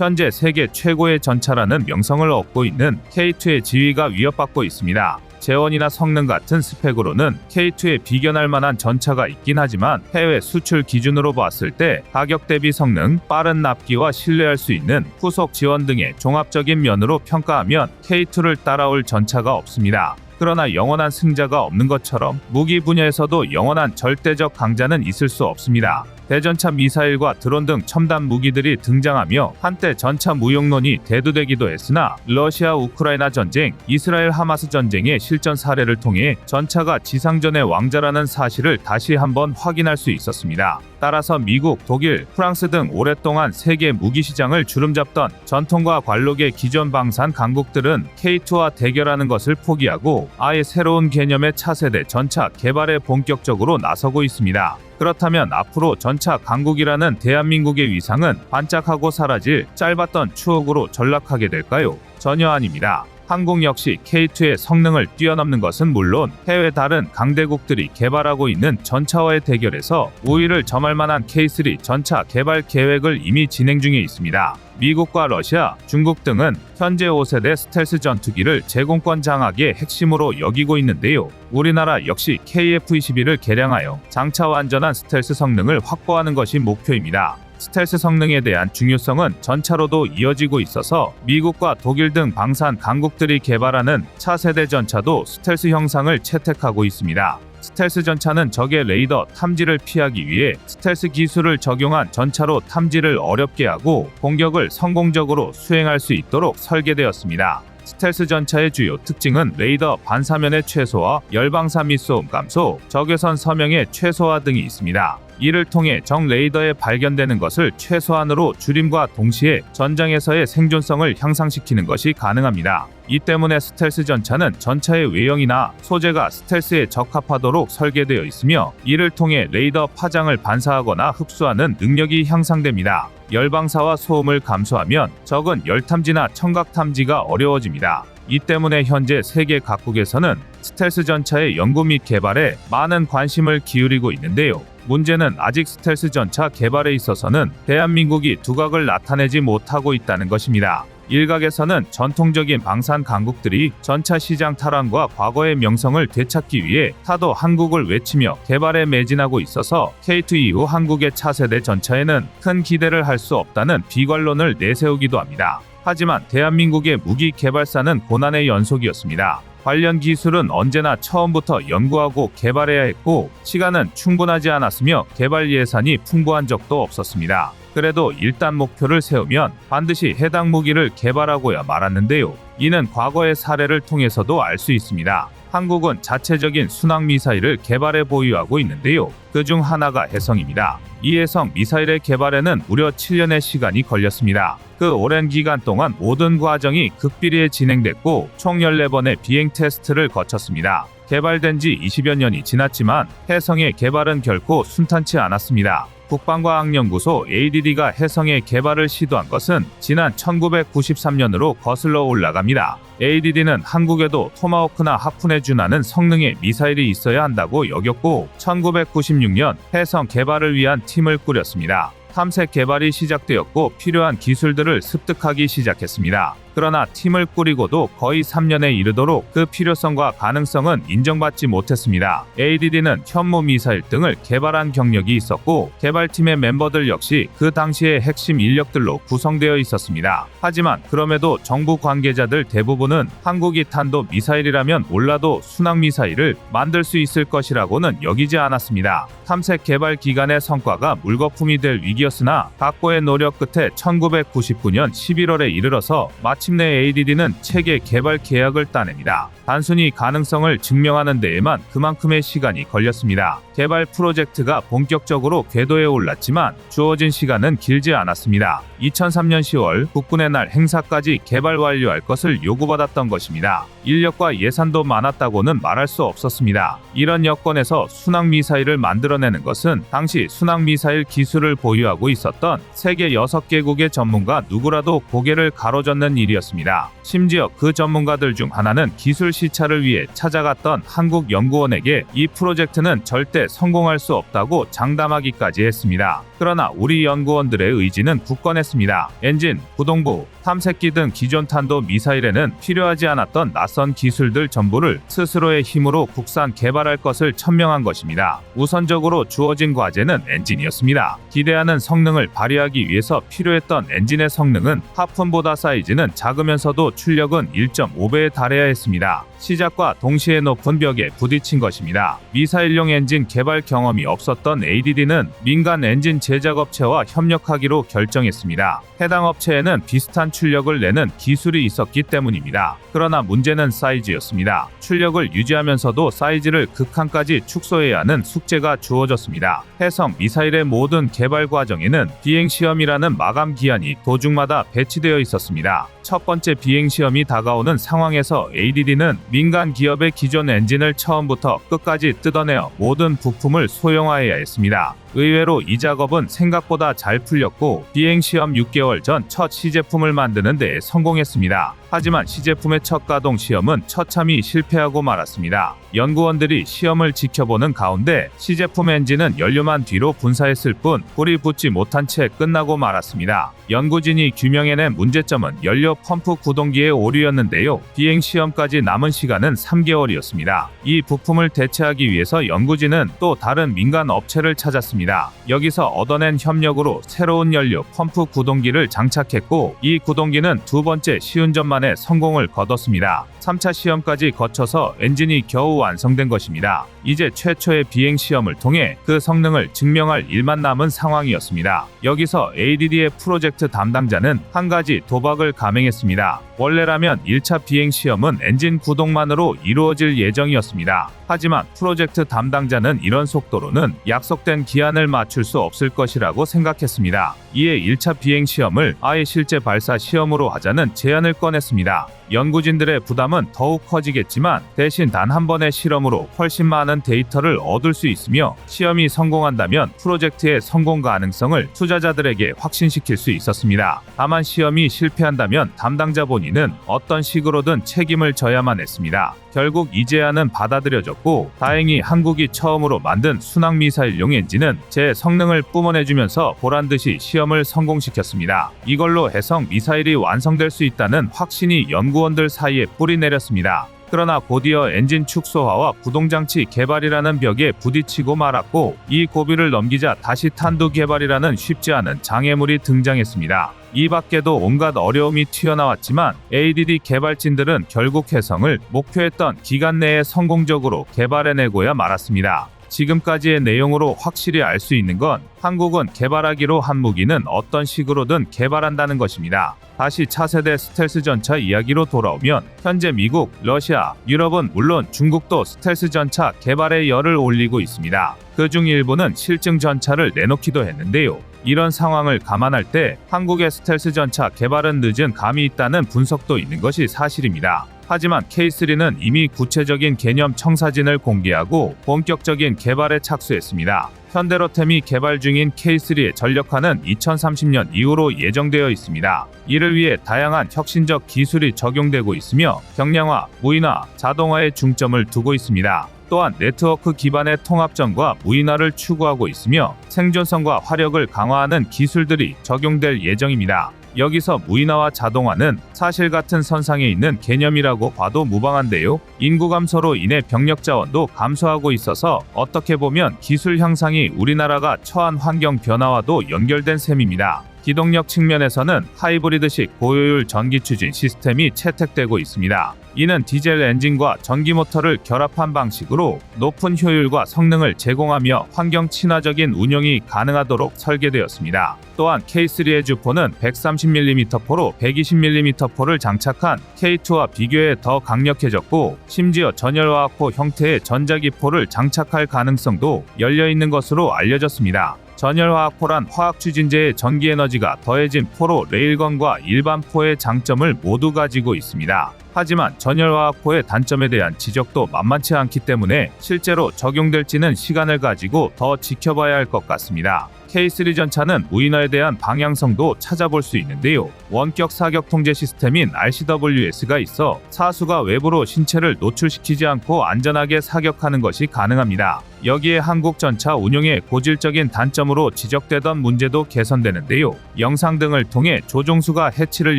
현재 세계 최고의 전차라는 명성을 얻고 있는 K2의 지위가 위협받고 있습니다. 재원이나 성능 같은 스펙으로는 K2에 비견할 만한 전차가 있긴 하지만 해외 수출 기준으로 봤을 때 가격 대비 성능, 빠른 납기와 신뢰할 수 있는 후속 지원 등의 종합적인 면으로 평가하면 K2를 따라올 전차가 없습니다. 그러나 영원한 승자가 없는 것처럼 무기 분야에서도 영원한 절대적 강자는 있을 수 없습니다. 대전차 미사일과 드론 등 첨단 무기들이 등장하며 한때 전차 무용론이 대두되기도 했으나 러시아 우크라이나 전쟁, 이스라엘 하마스 전쟁의 실전 사례를 통해 전차가 지상전의 왕자라는 사실을 다시 한번 확인할 수 있었습니다. 따라서 미국, 독일, 프랑스 등 오랫동안 세계 무기 시장을 주름잡던 전통과 관록의 기존 방산 강국들은 K2와 대결하는 것을 포기하고 아예 새로운 개념의 차세대 전차 개발에 본격적으로 나서고 있습니다. 그렇다면 앞으로 전차 강국이라는 대한민국의 위상은 반짝하고 사라질 짧았던 추억으로 전락하게 될까요? 전혀 아닙니다. 한국 역시 K2의 성능을 뛰어넘는 것은 물론 해외 다른 강대국들이 개발하고 있는 전차와의 대결에서 우위를 점할 만한 K3 전차 개발 계획을 이미 진행 중에 있습니다. 미국과 러시아, 중국 등은 현재 5세대 스텔스 전투기를 제공권 장악의 핵심으로 여기고 있는데요. 우리나라 역시 KF-21을 개량하여 장차 완전한 스텔스 성능을 확보하는 것이 목표입니다. 스텔스 성능에 대한 중요성은 전차로도 이어지고 있어서 미국과 독일 등 방산 강국들이 개발하는 차세대 전차도 스텔스 형상을 채택하고 있습니다. 스텔스 전차는 적의 레이더 탐지를 피하기 위해 스텔스 기술을 적용한 전차로 탐지를 어렵게 하고 공격을 성공적으로 수행할 수 있도록 설계되었습니다. 스텔스 전차의 주요 특징은 레이더 반사면의 최소화, 열방사 및소음 감소, 적외선 서명의 최소화 등이 있습니다. 이를 통해 적 레이더에 발견되는 것을 최소한으로 줄임과 동시에 전장에서의 생존성을 향상시키는 것이 가능합니다. 이 때문에 스텔스 전차는 전차의 외형이나 소재가 스텔스에 적합하도록 설계되어 있으며 이를 통해 레이더 파장을 반사하거나 흡수하는 능력이 향상됩니다. 열방사와 소음을 감소하면 적은 열탐지나 청각 탐지가 어려워집니다. 이 때문에 현재 세계 각국에서는 스텔스 전차의 연구 및 개발에 많은 관심을 기울이고 있는데요. 문제는 아직 스텔스 전차 개발에 있어서는 대한민국이 두각을 나타내지 못하고 있다는 것입니다. 일각에서는 전통적인 방산 강국들이 전차 시장 탈환과 과거의 명성을 되찾기 위해 타도 한국을 외치며 개발에 매진하고 있어서 K2 이후 한국의 차세대 전차에는 큰 기대를 할 수 없다는 비관론을 내세우기도 합니다. 하지만 대한민국의 무기 개발사는 고난의 연속이었습니다. 관련 기술은 언제나 처음부터 연구하고 개발해야 했고 시간은 충분하지 않았으며 개발 예산이 풍부한 적도 없었습니다. 그래도 일단 목표를 세우면 반드시 해당 무기를 개발하고야 말았는데요. 이는 과거의 사례를 통해서도 알 수 있습니다. 한국은 자체적인 순항 미사일을 개발해 보유하고 있는데요. 그중 하나가 해성입니다. 이 해성 미사일의 개발에는 무려 7년의 시간이 걸렸습니다. 그 오랜 기간 동안 모든 과정이 극비리에 진행됐고 총 14번의 비행 테스트를 거쳤습니다. 개발된 지 20여 년이 지났지만 해성의 개발은 결코 순탄치 않았습니다. 국방과학연구소 ADD가 해성의 개발을 시도한 것은 지난 1993년으로 거슬러 올라갑니다. ADD는 한국에도 토마호크나 하푼에 준하는 성능의 미사일이 있어야 한다고 여겼고 1996년 해성 개발을 위한 팀을 꾸렸습니다. 탐색 개발이 시작되었고 필요한 기술들을 습득하기 시작했습니다. 그러나 팀을 꾸리고도 거의 3년에 이르도록 그 필요성과 가능성은 인정받지 못했습니다. ADD는 현무 미사일 등을 개발한 경력이 있었고 개발팀의 멤버들 역시 그 당시의 핵심 인력들로 구성되어 있었습니다. 하지만 그럼에도 정부 관계자들 대부분은 한국이 탄도 미사일이라면 몰라도 순항 미사일을 만들 수 있을 것이라고는 여기지 않았습니다. 탐색 개발 기간의 성과가 물거품이 될 위기였으나 각고의 노력 끝에 1999년 11월에 이르러서 마침내 ADD는 체계 개발 계약을 따냅니다. 단순히 가능성을 증명하는 데에만 그만큼의 시간이 걸렸습니다. 개발 프로젝트가 본격적으로 궤도에 올랐지만 주어진 시간은 길지 않았습니다. 2003년 10월 국군의 날 행사까지 개발 완료할 것을 요구받았던 것입니다. 인력과 예산도 많았다고는 말할 수 없었습니다. 이런 여건에서 순항 미사일을 만들어내는 것은 당시 순항 미사일 기술을 보유하고 있었던 세계 6개국의 전문가 누구라도 고개를 가로젓는 일이었습니다. 심지어 그 전문가들 중 하나는 기술 시차를 위해 찾아갔던 한국 연구원에게 이 프로젝트는 절대 성공할 수 없다고 장담하기까지 했습니다. 그러나 우리 연구원들의 의지는 굳건했습니다. 엔진, 구동부, 탐색기 등 기존 탄도 미사일에는 필요하지 않았던 낯선 기술들 전부를 스스로의 힘으로 국산 개발할 것을 천명한 것입니다. 우선적으로 주어진 과제는 엔진이었습니다. 기대하는 성능을 발휘하기 위해서 필요했던 엔진의 성능은 하푼보다 사이즈는 작으면서도 출력은 1.5배에 달해야 했습니다. 시작과 동시에 높은 벽에 부딪힌 것입니다. 미사일용 엔진 개발 경험이 없었던 ADD는 민간 엔진 제작업체와 협력하기로 결정했습니다. 해당 업체에는 비슷한 출력을 내는 기술이 있었기 때문입니다. 그러나 문제는 사이즈였습니다. 출력을 유지하면서도 사이즈를 극한까지 축소해야 하는 숙제가 주어졌습니다. 해성 미사일의 모든 개발 과정에는 비행시험이라는 마감 기한이 도중마다 배치되어 있었습니다. 첫 번째 비행시험이 다가오는 상황에서 ADD는 민간 기업의 기존 엔진을 처음부터 끝까지 뜯어내어 모든 부품을 소형화해야 했습니다. 의외로 이 작업은 생각보다 잘 풀렸고 비행시험 6개월 전 첫 시제품을 만드는 데 성공했습니다. 하지만 시제품의 첫 가동 시험은 처참히 실패하고 말았습니다. 연구원들이 시험을 지켜보는 가운데 시제품 엔진은 연료만 뒤로 분사했을 뿐 불이 붙지 못한 채 끝나고 말았습니다. 연구진이 규명해낸 문제점은 연료 펌프 구동기의 오류였는데요. 비행시험까지 남은 시간은 3개월이었습니다. 이 부품을 대체하기 위해서 연구진은 또 다른 민간 업체를 찾았습니다. 여기서 얻어낸 협력으로 새로운 연료 펌프 구동기를 장착했고 이 구동기는 두 번째 시운전만에 성공을 거뒀습니다. 3차 시험까지 거쳐서 엔진이 겨우 완성된 것입니다. 이제 최초의 비행 시험을 통해 그 성능을 증명할 일만 남은 상황이었습니다. 여기서 ADD의 프로젝트 담당자는 한 가지 도박을 감행했습니다. 원래라면 1차 비행 시험은 엔진 구동만으로 이루어질 예정이었습니다. 하지만 프로젝트 담당자는 이런 속도로는 약속된 기한을 맞출 수 없을 것이라고 생각했습니다. 이에 1차 비행 시험을 아예 실제 발사 시험으로 하자는 제안을 꺼냈습니다. 연구진들의 부담은 더욱 커지겠지만 대신 단 한 번의 실험으로 훨씬 많은 데이터를 얻을 수 있으며 시험이 성공한다면 프로젝트의 성공 가능성을 투자자들에게 확신시킬 수 있었습니다. 다만 시험이 실패한다면 담당자 본인은 어떤 식으로든 책임을 져야만 했습니다. 결국 이 제안은 받아들여졌고 다행히 한국이 처음으로 만든 순항미사일용 엔진은 제 성능을 뿜어내주면서 보란듯이 시험을 성공시켰습니다. 이걸로 해성 미사일이 완성될 수 있다는 확신이 연구원들 사이에 뿌리 내렸습니다. 그러나 곧이어 엔진 축소화와 구동장치 개발이라는 벽에 부딪히고 말았고 이 고비를 넘기자 다시 탄두 개발이라는 쉽지 않은 장애물이 등장했습니다. 이 밖에도 온갖 어려움이 튀어나왔지만 ADD 개발진들은 결국 해성을 목표했던 기간 내에 성공적으로 개발해내고야 말았습니다. 지금까지의 내용으로 확실히 알 수 있는 건 한국은 개발하기로 한 무기는 어떤 식으로든 개발한다는 것입니다. 다시 차세대 스텔스 전차 이야기로 돌아오면 현재 미국, 러시아, 유럽은 물론 중국도 스텔스 전차 개발에 열을 올리고 있습니다. 그중 일부는 실증 전차를 내놓기도 했는데요. 이런 상황을 감안할 때 한국의 스텔스 전차 개발은 늦은 감이 있다는 분석도 있는 것이 사실입니다. 하지만 K3는 이미 구체적인 개념 청사진을 공개하고 본격적인 개발에 착수했습니다. 현대로템이 개발 중인 K3의 전력화는 2030년 이후로 예정되어 있습니다. 이를 위해 다양한 혁신적 기술이 적용되고 있으며 경량화, 무인화, 자동화에 중점을 두고 있습니다. 또한 네트워크 기반의 통합전과 무인화를 추구하고 있으며 생존성과 화력을 강화하는 기술들이 적용될 예정입니다. 여기서 무인화와 자동화는 사실 같은 선상에 있는 개념이라고 봐도 무방한데요. 인구 감소로 인해 병력 자원도 감소하고 있어서 어떻게 보면 기술 향상이 우리나라가 처한 환경 변화와도 연결된 셈입니다. 기동력 측면에서는 하이브리드식 고효율 전기 추진 시스템이 채택되고 있습니다. 이는 디젤 엔진과 전기 모터를 결합한 방식으로 높은 효율과 성능을 제공하며 환경 친화적인 운용이 가능하도록 설계되었습니다. 또한 K3의 주포는 130mm 포로 120mm 포를 장착한 K2와 비교해 더 강력해졌고 심지어 전열화학포 형태의 전자기포를 장착할 가능성도 열려있는 것으로 알려졌습니다. 전열화학포란 화학추진제의 전기에너지가 더해진 포로 레일건과 일반 포의 장점을 모두 가지고 있습니다. 하지만 전열화학포의 단점에 대한 지적도 만만치 않기 때문에 실제로 적용될지는 시간을 가지고 더 지켜봐야 할 것 같습니다. K3 전차는 무인화에 대한 방향성도 찾아볼 수 있는데요. 원격 사격 통제 시스템인 RCWS가 있어 사수가 외부로 신체를 노출시키지 않고 안전하게 사격하는 것이 가능합니다. 여기에 한국 전차 운용의 고질적인 단점으로 지적되던 문제도 개선되는데요. 영상 등을 통해 조종수가 해치를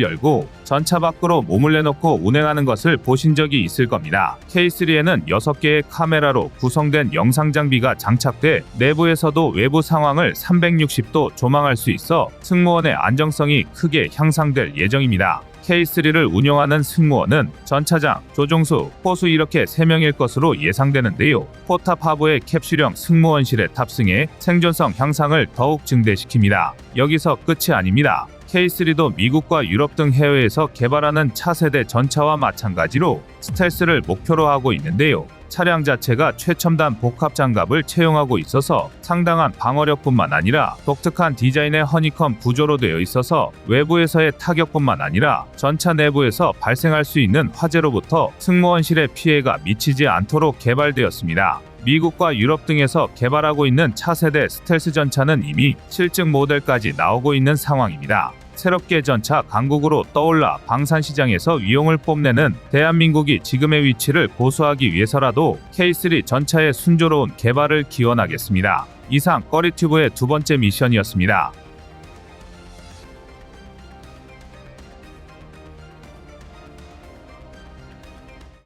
열고 전차 밖으로 몸을 내놓고 운행하는 것을 보신 적이 있을 겁니다. K3에는 6개의 카메라로 구성된 영상 장비가 장착돼 내부에서도 외부 상황을 360도 조망할 수 있어 승무원의 안정성이 크게 향상될 예정입니다. K3를 운영하는 승무원은 전차장, 조종수, 포수 이렇게 3명일 것으로 예상되는데요. 포탑 하부의 캡슐형 승무원실에 탑승해 생존성 향상을 더욱 증대시킵니다. 여기서 끝이 아닙니다. K3도 미국과 유럽 등 해외에서 개발하는 차세대 전차와 마찬가지로 스텔스를 목표로 하고 있는데요. 차량 자체가 최첨단 복합 장갑을 채용하고 있어서 상당한 방어력뿐만 아니라 독특한 디자인의 허니컴 구조로 되어 있어서 외부에서의 타격뿐만 아니라 전차 내부에서 발생할 수 있는 화재로부터 승무원실에 피해가 미치지 않도록 개발되었습니다. 미국과 유럽 등에서 개발하고 있는 차세대 스텔스 전차는 이미 실증 모델까지 나오고 있는 상황입니다. 새롭게 전차 강국으로 떠올라 방산시장에서 위용을 뽐내는 대한민국이 지금의 위치를 고수하기 위해서라도 K3 전차의 순조로운 개발을 기원하겠습니다. 이상 꺼리튜브의 2번째 미션이었습니다.